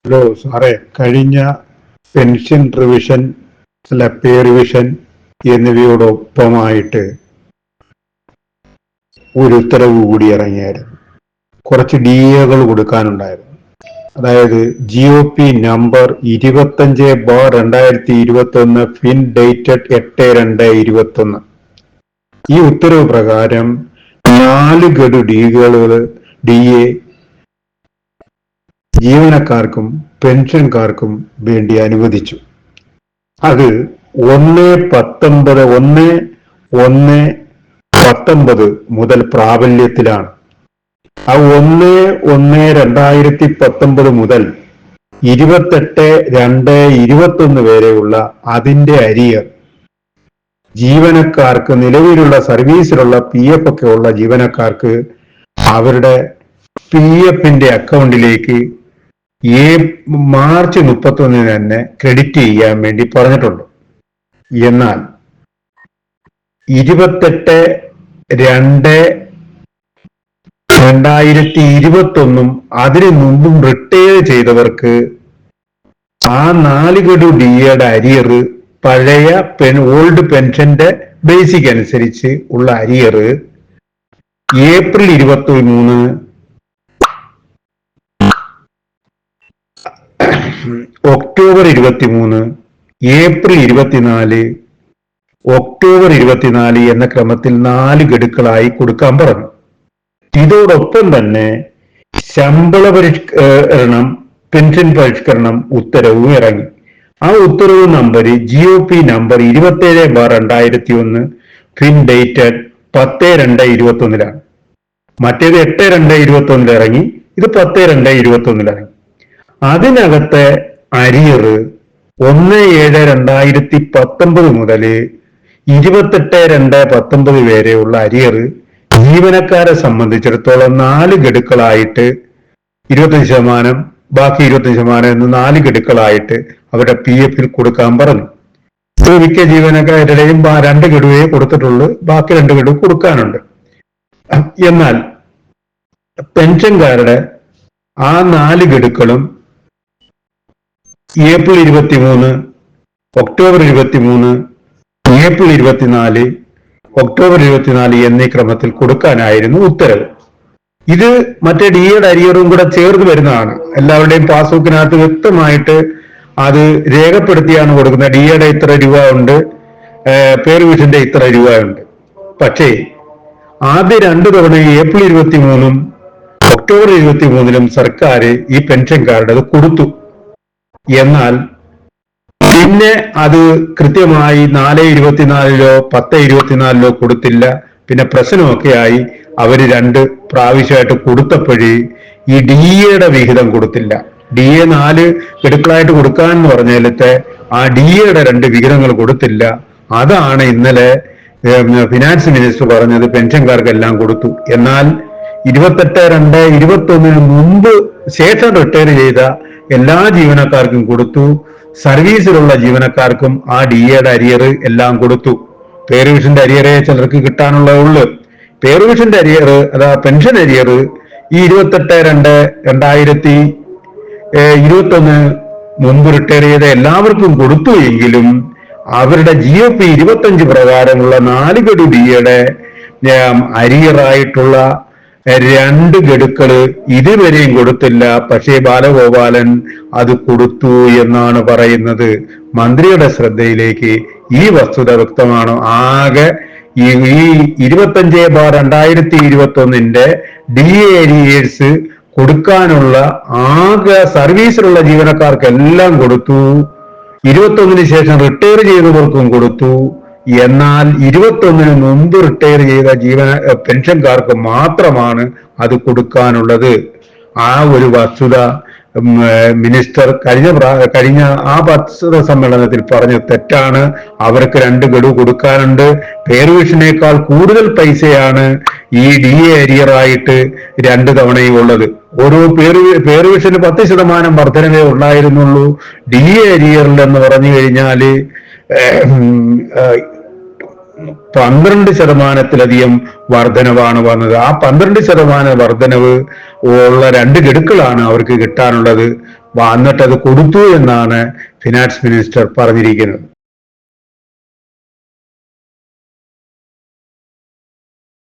Hello സാറേ, കഴിഞ്ഞ pension revision അല്ല പേ റിവിഷൻ എന്നിവയോടൊപ്പമായിട്ട് ഒരു ഉത്തരവ് കൂടി ഇറങ്ങിയായിരുന്നു. കുറച്ച് DA കൊടുക്കാനുണ്ടായിരുന്നു. അതായത് GOP നമ്പർ 25/2021 ഫിൻ ഡേറ്റഡ് 8/2/21. ഈ ഉത്തരവ് പ്രകാരം 4 ഗഡു DA ജീവനക്കാർക്കും പെൻഷൻകാർക്കും വേണ്ടി അനുവദിച്ചു. അത് 1/19 മുതൽ പ്രാബല്യത്തിലാണ്. ആ 1/1/2019 മുതൽ 28/2/21 വരെയുള്ള അതിന്റെ അരിയർ ജീവനക്കാർക്ക്, നിലവിലുള്ള സർവീസിലുള്ള PF ഒക്കെ ഉള്ള ജീവനക്കാർക്ക് അവരുടെ PF-ന്റെ അക്കൗണ്ടിലേക്ക് മാർച്ച് 31 തന്നെ ക്രെഡിറ്റ് ചെയ്യാൻ വേണ്ടി പറഞ്ഞിട്ടുണ്ട്. എന്നാൽ 28/2/2021 അതിനു മുമ്പും റിട്ടയർ ചെയ്തവർക്ക് ആ 4 ഗഡു DAയുടെ അരിയർ, പഴയ ഓൾഡ് പെൻഷന്റെ ബേസിക് അനുസരിച്ച് ഉള്ള arrear April 23, October 23, April 24, October 24 എന്ന ക്രമത്തിൽ 4 ഗഡുക്കളായി കൊടുക്കാൻ പറഞ്ഞു. ഇതോടൊപ്പം തന്നെ ശമ്പള പരിഷ്കരണം, പെൻഷൻ പരിഷ്കരണം ഉത്തരവും ഇറങ്ങി. ആ ഉത്തരവ് number GOP number 27/2021 fin dated 10/2/21 മറ്റേത് 8/2/21 ഇറങ്ങി, ഇത് 10/2/21 ഇറങ്ങി. അതിനകത്തെ അരിയർ 1/7/2019 മുതൽ 28/2/19 വരെയുള്ള അരിയർ ജീവനക്കാരെ സംബന്ധിച്ചിടത്തോളം 4 ഗഡുക്കളായിട്ട് 25%, ബാക്കി 25% എന്ന് 4 ഗഡുക്കളായിട്ട് അവരുടെ PF-ൽ കൊടുക്കാൻ പറഞ്ഞു. മിക്ക ജീവനക്കാരുടെയും 2 ഗഡുവേ കൊടുത്തിട്ടുള്ളൂ, ബാക്കി 2 ഗഡു കൊടുക്കാനുണ്ട്. എന്നാൽ പെൻഷൻകാരുടെ ആ 4 ഗഡുക്കളും ഏപ്രിൽ 23, ഒക്ടോബർ 23, ഏപ്രിൽ 24, ഒക്ടോബർ 24 എന്നീ ക്രമത്തിൽ കൊടുക്കാനായിരുന്നു ഉത്തരവ്. ഇത് മറ്റേ DAയുടെ അരിയറും കൂടെ ചേർന്ന് വരുന്നതാണ്. എല്ലാവരുടെയും പാസ്ബുക്കിനകത്ത് വ്യക്തമായിട്ട് അത് രേഖപ്പെടുത്തിയാണ് കൊടുക്കുന്നത്. DAയുടെ ഇത്ര രൂപ ഉണ്ട്, പേ റിവിഷന്റെ ഇത്ര രൂപ ഉണ്ട്. പക്ഷേ ആദ്യ 2 തവണ ഏപ്രിൽ 23 ഒക്ടോബർ 23 സർക്കാർ ഈ പെൻഷൻകാരുടെ അത് കൊടുത്തു. എന്നാൽ പിന്നെ അത് കൃത്യമായി 4/24 10/24 കൊടുത്തില്ല. പിന്നെ പ്രശ്നമൊക്കെ ആയി. അവര് 2 പ്രാവശ്യമായിട്ട് കൊടുത്തപ്പോഴേ ഈ DAയുടെ വിഹിതം കൊടുത്തില്ല. DA 4 ഗഡുക്കളായിട്ട് കൊടുക്കാന്ന് പറഞ്ഞാലത്തെ ആ DAയുടെ 2 വിഹിതങ്ങൾ കൊടുത്തില്ല. അതാണ് ഇന്നലെ ഫിനാൻസ് മിനിസ്റ്റർ പറഞ്ഞത് പെൻഷൻകാർക്കെല്ലാം കൊടുത്തു. എന്നാൽ 28/2/21 മുമ്പ് ശേഷം റിട്ടയർ ചെയ്ത എല്ലാ ജീവനക്കാർക്കും കൊടുത്തു. സർവീസിലുള്ള ജീവനക്കാർക്കും ആ DAയുടെ അരിയർ എല്ലാം കൊടുത്തു. പേ റിവിഷന്റെ അരിയറേ ചിലർക്ക് കിട്ടാനുള്ളതുള്ളൂ. പേ റിവിഷന്റെ അരിയർ, അതാ പെൻഷൻ അരിയർ, ഈ 28/2/2021 മുമ്പ് റിട്ടയർ ചെയ്ത എല്ലാവർക്കും കൊടുത്തു. എങ്കിലും അവരുടെ GOP 25 പ്രകാരമുള്ള 4 ഗഡു DAയുടെ അരിയറായിട്ടുള്ള 2 ഗഡുക്കള് ഇതുവരെയും കൊടുത്തില്ല. പക്ഷേ ബാലഗോപാലൻ അത് കൊടുത്തു എന്നാണ് പറയുന്നത്. മന്ത്രിയുടെ ശ്രദ്ധയിലേക്ക് ഈ വസ്തുത വ്യക്തമാണ്. ആകെ ഈ 25/2021 DA അരിയേഴ്സ് കൊടുക്കാനുള്ള ആകെ സർവീസിലുള്ള ജീവനക്കാർക്കെല്ലാം കൊടുത്തു. 21 ശേഷം റിട്ടയർ ചെയ്തവർക്കും കൊടുത്തു. എന്നാൽ 21 മുമ്പ് റിട്ടയർ ചെയ്ത പെൻഷൻകാർക്ക് മാത്രമാണ് അത് കൊടുക്കാനുള്ളത്. ആ ഒരു വസ്തുത മിനിസ്റ്റർ കഴിഞ്ഞ ആ പത്രസമ്മേളനത്തിൽ പറഞ്ഞത് തെറ്റാണ്. അവർക്ക് 2 ഗഡു കൊടുക്കാനുണ്ട്. പേ റിവിഷനേക്കാൾ കൂടുതൽ പൈസയാണ് ഈ DA അരിയറായിട്ട് 2 തവണയും ഉള്ളത്. ഓരോ പേ റിവിഷന് 10% വർധനവേ ഉണ്ടായിരുന്നുള്ളൂ. DA അരിയറിൽ എന്ന് പറഞ്ഞു കഴിഞ്ഞാല് 12%-ലധികം വർധനവാണ് വന്നത്. ആ 12% വർധനവ് ഉള്ള 2 ഗഡുക്കളാണ് അവർക്ക് കിട്ടാനുള്ളത്. എന്നിട്ടത് കൊടുത്തു എന്നാണ് ഫിനാൻസ് മിനിസ്റ്റർ പറഞ്ഞിരിക്കുന്നത്.